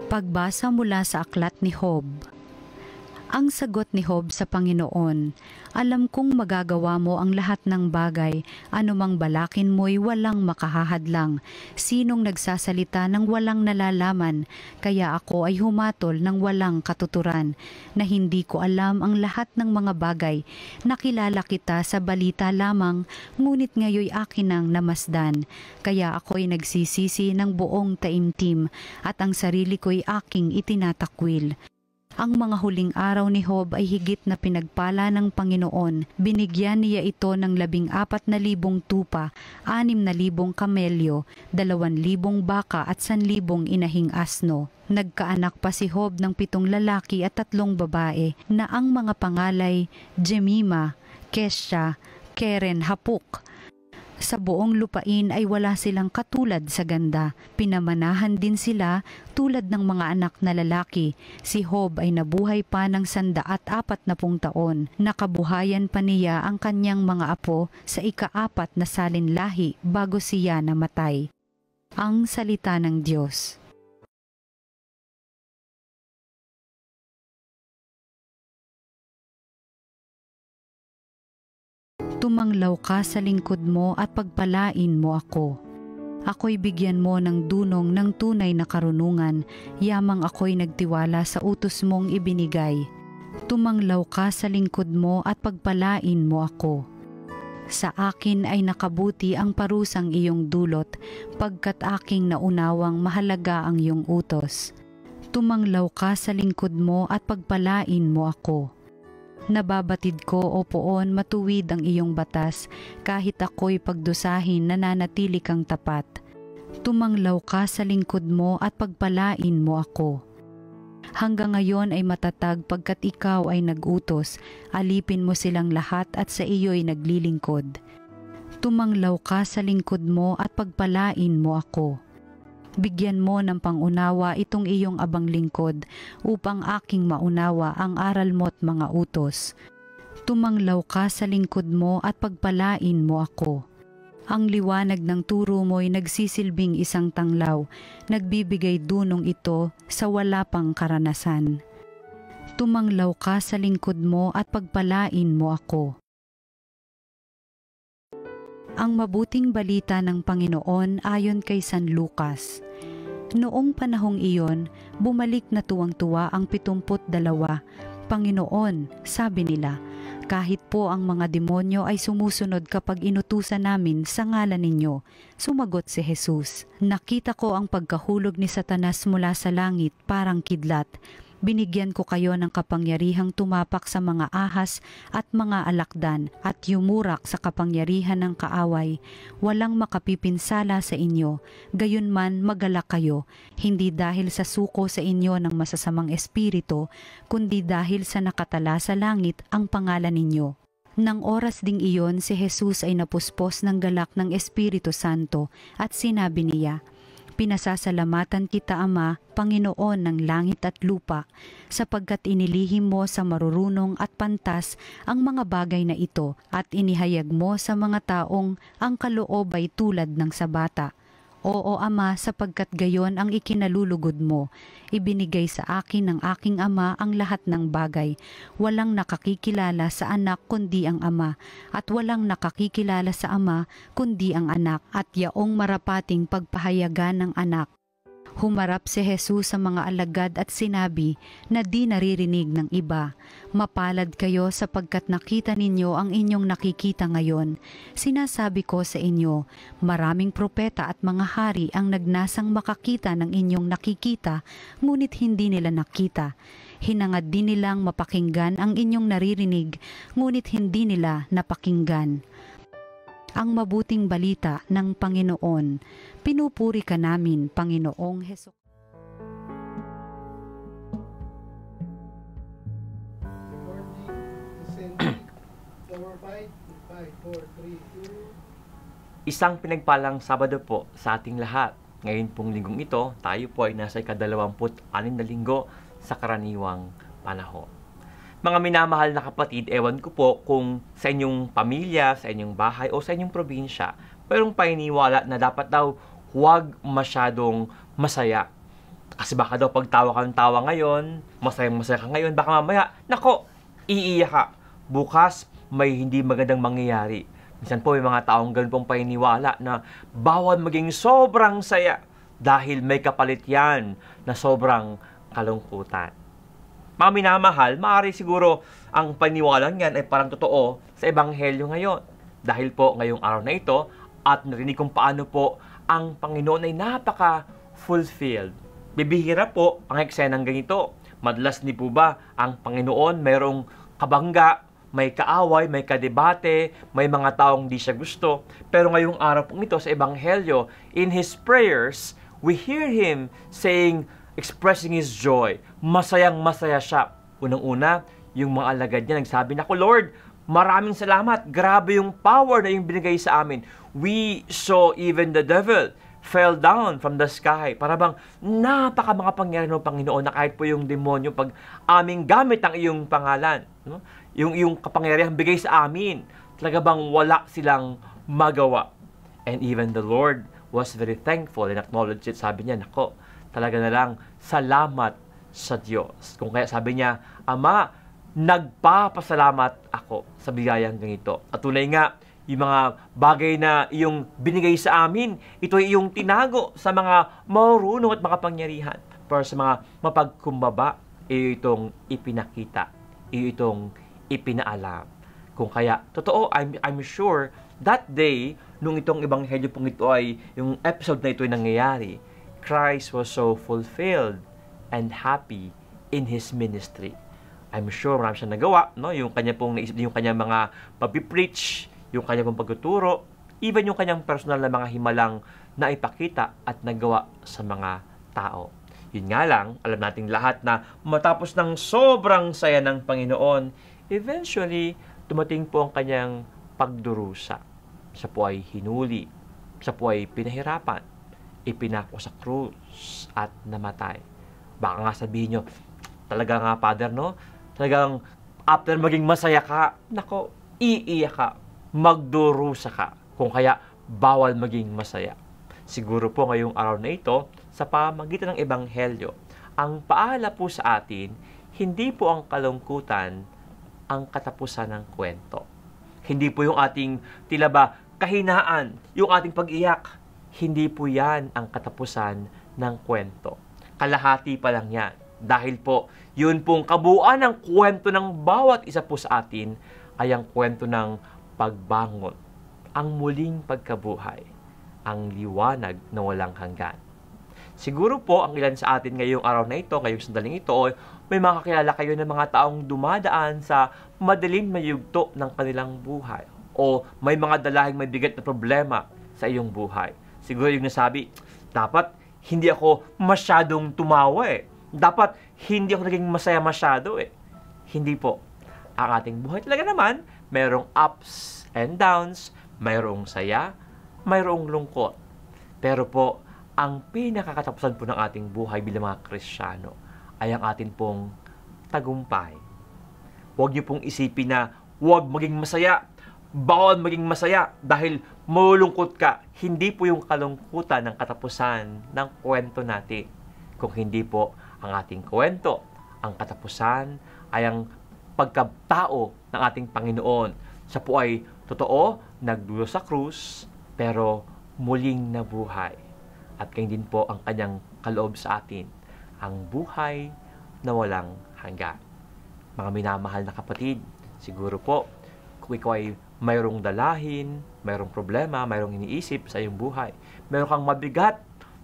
Pagbasa mula sa aklat ni Job. Ang sagot ni Job sa Panginoon, alam kong magagawa mo ang lahat ng bagay, anumang balakin mo'y walang makahahadlang. Sinong nagsasalita ng walang nalalaman, kaya ako ay humatol ng walang katuturan, na hindi ko alam ang lahat ng mga bagay. Nakilala kita sa balita lamang, ngunit ngayoy akin ang namasdan. Kaya ako'y nagsisisi ng buong taimtim, at ang sarili ko'y aking itinatakwil. Ang mga huling araw ni Job ay higit na pinagpala ng Panginoon. Binigyan niya ito ng 14,000 tupa, 6,000 kamelyo, 2,000 baka at 1,000 inahing asno. Nagkaanak pa si Job ng 7 lalaki at 3 babae na ang mga pangalay Jemima, Kesha, Keren, Hapuk. Sa buong lupain ay wala silang katulad sa ganda. Pinamanahan din sila tulad ng mga anak na lalaki. Si Job ay nabuhay pa ng 140 taon. Nakabuhayan pa niya ang kanyang mga apo sa ika-4 na salinlahi bago siya namatay. Ang salita ng Diyos. Tumanglaw ka sa lingkod mo at pagpalain mo ako. Ako'y bigyan mo ng dunong ng tunay na karunungan, yamang ako'y nagtiwala sa utos mong ibinigay. Tumanglaw ka sa lingkod mo at pagpalain mo ako. Sa akin ay nakabuti ang parusang iyong dulot, pagkat aking naunawang mahalaga ang iyong utos. Tumanglaw ka sa lingkod mo at pagpalain mo ako. Nababatid ko, o poon, matuwid ang iyong batas, kahit ako'y pagdusahin nananatili kang tapat. Tumanglaw ka sa lingkod mo at pagpalain mo ako. Hanggang ngayon ay matatag pagkat ikaw ay nag-utos, alipin mo silang lahat at sa iyo'y naglilingkod. Tumanglaw ka sa lingkod mo at pagpalain mo ako. Bigyan mo ng pangunawa itong iyong abang lingkod upang aking maunawa ang aral mo't mga utos. Tumanglaw ka sa lingkod mo at pagpalain mo ako. Ang liwanag ng turo mo'y nagsisilbing isang tanglaw, nagbibigay dunong ito sa wala pang karanasan. Tumanglaw ka sa lingkod mo at pagpalain mo ako. Ang mabuting balita ng Panginoon ayon kay San Lucas. Noong panahong iyon, bumalik na tuwang-tuwa ang 72. Panginoon, sabi nila, kahit po ang mga demonyo ay sumusunod kapag inutusan namin sa ngalan ninyo. Sumagot si Jesus, nakita ko ang pagkahulog ni Satanas mula sa langit parang kidlat. Binigyan ko kayo ng kapangyarihang tumapak sa mga ahas at mga alakdan at yumurak sa kapangyarihan ng kaaway. Walang makapipinsala sa inyo, gayunman magalak kayo, hindi dahil sa suko sa inyo ng masasamang espiritu, kundi dahil sa nakatala sa langit ang pangalan ninyo. Nang oras ding iyon, si Jesus ay napuspos ng galak ng Espiritu Santo at sinabi niya, Pinasasalamatan kita, Ama, Panginoon ng langit at lupa, sapagkat inilihim mo sa marurunong at pantas ang mga bagay na ito at inihayag mo sa mga taong ang kaloob ay tulad ng sa bata. Oo, Ama, sapagkat gayon ang ikinalulugod mo. Ibinigay sa akin ng aking Ama ang lahat ng bagay. Walang nakakikilala sa anak kundi ang Ama, at walang nakakikilala sa Ama kundi ang anak, at yaong marapating pagpahayagan ng anak. Humarap si Jesus sa mga alagad at sinabi na di naririnig ng iba, Mapalad kayo sapagkat nakita ninyo ang inyong nakikita ngayon. Sinasabi ko sa inyo, maraming propeta at mga hari ang nagnasang makakita ng inyong nakikita, ngunit hindi nila nakita. Hinangad din nilang mapakinggan ang inyong naririnig, ngunit hindi nila napakinggan. Ang mabuting balita ng Panginoon. Pinupuri ka namin, Panginoong Hesus. Lord, descend our Isang pinagpalang Sabado po sa ating lahat. Ngayon pong linggong ito, tayo po ay nasa ika-26 na linggo sa karaniwang panahon. Mga minamahal na kapatid, ewan ko po kung sa inyong pamilya, sa inyong bahay o sa inyong probinsya, mayroong paniniwala na dapat daw huwag masyadong masaya. Kasi baka daw pagtawa ka ng tawa ngayon, masayang-masaya ka ngayon, baka mamaya, nako, iiyak ka. Bukas, may hindi magandang mangyayari. Minsan po may mga taong ganun pong paniniwala na bawal maging sobrang saya dahil may kapalit yan na sobrang kalungkutan. Mga minamahal, maaari siguro ang paniniwala niyan ay parang totoo sa Ebanghelyo ngayon. Dahil po ngayong araw na ito at narinig kung paano po ang Panginoon ay napaka-fulfilled. Bibihira po ang eksenang ganito. Madalas ni po ba ang Panginoon mayroong kabangga, may kaaway, may kadebate, may mga taong di siya gusto. Pero ngayong araw pong ito sa Ebanghelyo, in His prayers, we hear Him saying, expressing His joy. Masayang-masaya siya. Unang-una, yung mga alagad niya nagsabi, "Naku Lord, maraming salamat. Grabe yung power na yung binigay sa amin. We saw even the devil fell down from the sky." Para bang napaka mga pangyari ng Panginoon na kahit po yung demonyo pag aming gamit ang iyong pangalan, no? Yung kapangyarihan bigay sa amin, talaga bang wala silang magawa. And even the Lord was very thankful and acknowledged it. Sabi niya, nako, talaga na lang, salamat sa Diyos. Kung kaya sabi niya, Ama, nagpapasalamat ako sa bigayang ganito. At tunay nga, yung mga bagay na iyong binigay sa amin, ito ay iyong tinago sa mga marunong at makapangyarihan. Pero sa mga mapagkumbaba, iyo itong ipinakita, iyo itong ipinaalam. Kung kaya, totoo, I'm sure, that day, nung itong Ebanghelyo pong ito ay, yung episode na ito ay nangyayari, Christ was so fulfilled and happy in His ministry. I'm sure marami siyang nagawa, no? Yung kanya pong naisip, yung kanyang mga papipreach, yung kanyang pong pagtuturo, even yung kanyang personal na mga himalang na ipakita at nagawa sa mga tao. Yun nga lang, alam nating lahat na matapos ng sobrang saya ng Panginoon, eventually, dumating po ang kanyang pagdurusa. Siya po ay hinuli. Siya po ay pinahirapan. Ipinako sa krus at namatay. Baka nga sabihin nyo, talaga nga, Father, no? Talagang after maging masaya ka, nako, iiyak ka, magdurusa ka. Kung kaya, bawal maging masaya. Siguro po ngayong araw na ito, sa pamagitan ng Ebanghelyo, ang paala po sa atin, hindi po ang kalungkutan ang katapusan ng kwento. Hindi po yung ating tila ba kahinaan, yung ating pag-iyak. Hindi po yan ang katapusan ng kwento. Kalahati pa lang yan. Dahil po, yun pong kabuuan ng kwento ng bawat isa po sa atin ay ang kwento ng pagbangon, ang muling pagkabuhay, ang liwanag na walang hanggan. Siguro po, ang ilan sa atin ngayong araw na ito, ngayong sandaling ito, may makakilala kayo ng mga taong dumadaan sa madilim na yugto ng kanilang buhay. O may mga dalahing may bigat na problema sa iyong buhay. Siguro yung nasabi, dapat hindi ako masyadong tumawa eh. Dapat hindi ako naging masaya masyado eh. Hindi po. Ang ating buhay talaga naman, mayroong ups and downs, mayroong saya, mayroong lungkot. Pero po, ang pinakakatapusan po ng ating buhay bilang mga Kristiyano ay ang atin pong tagumpay. Huwag niyo pong isipin na huwag maging masaya, bawal maging masaya dahil malulungkot ka. Hindi po yung kalungkutan ng katapusan ng kwento natin. Kung hindi po ang ating kwento, ang katapusan ay ang pagkatao ng ating Panginoon. Siya po ay totoo, nagdulo sa krus, pero muling nabuhay. At ganyan din po ang kanyang kaloob sa atin, ang buhay na walang hanggan. Mga minamahal na kapatid, siguro po, kung ikaw ay mayroong dalahin, mayroong problema, mayroong iniisip sa iyong buhay, mayroong kang mabigat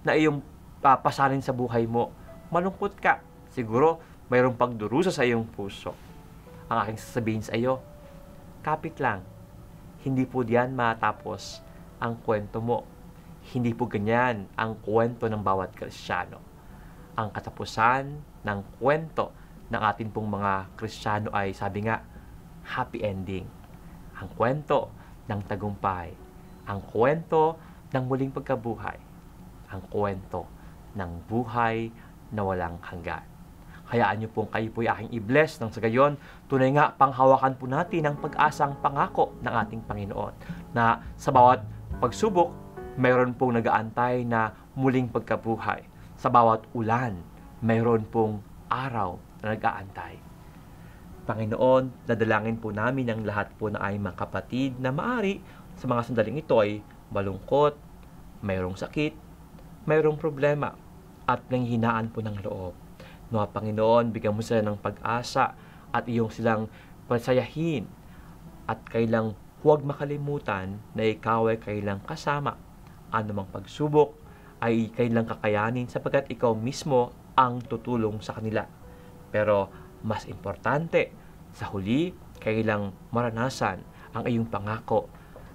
na iyong pasanin sa buhay mo, malungkot ka, siguro mayroong pagdurusa sa iyong puso. Ang aking sasabihin sa iyo, kapit lang, hindi po diyan matapos ang kwento mo. Hindi po ganyan ang kwento ng bawat Kristiyano. Ang katapusan ng kwento ng atin pong mga Kristiyano ay, sabi nga, happy ending. ang kwento ng tagumpay, ang kwento ng muling pagkabuhay, ang kwento ng buhay na walang hanggan. Hayaan niyo pong kayo po'y aking i-bless nang sa gayon, tunay nga panghawakan po natin ang pag-asang pangako ng ating Panginoon na sa bawat pagsubok, mayroon pong nag-aantay na muling pagkabuhay. Sa bawat ulan, mayroon pong araw na nag-aantay. Panginoon, dadalangin po namin ang lahat po na ay mga kapatid na maari sa mga sandaling ito ay malungkot, mayroong sakit, mayroong problema, at nanghihinaan po ng loob. Nawa Panginoon, bigyan mo sila ng pag-asa at iyong silang pasayahin at kailang huwag makalimutan na ikaw ay kailang kasama. Anumang pagsubok ay kailang kakayanin sapagkat ikaw mismo ang tutulong sa kanila. Pero mas importante, sa huli, kailang maranasan ang iyong pangako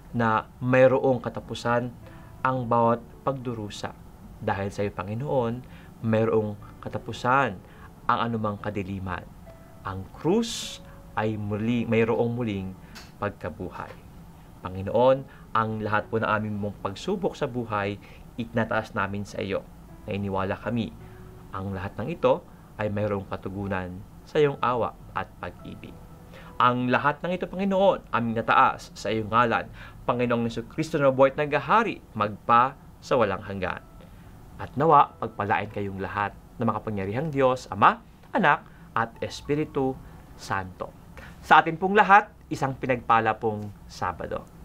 na mayroong katapusan ang bawat pagdurusa. Dahil sa iyo, Panginoon, mayroong katapusan ang anumang kadiliman. Ang krus ay mayroong muling pagkabuhay. Panginoon, ang lahat po na aming mong pagsubok sa buhay, itinataas namin sa iyo. Nainiwala kami, ang lahat ng ito ay mayroong katugunan sa iyong awa at pag-ibig. Ang lahat ng ito, Panginoon, aming nataas sa iyong ngalan, Panginoong Jesucristo na buhay at naghahari, magpa sa walang hanggan. At nawa, pagpalain kayong lahat ng makapangyarihang Diyos, Ama, Anak, at Espiritu Santo. Sa atin pong lahat, isang pinagpala pong Sabado.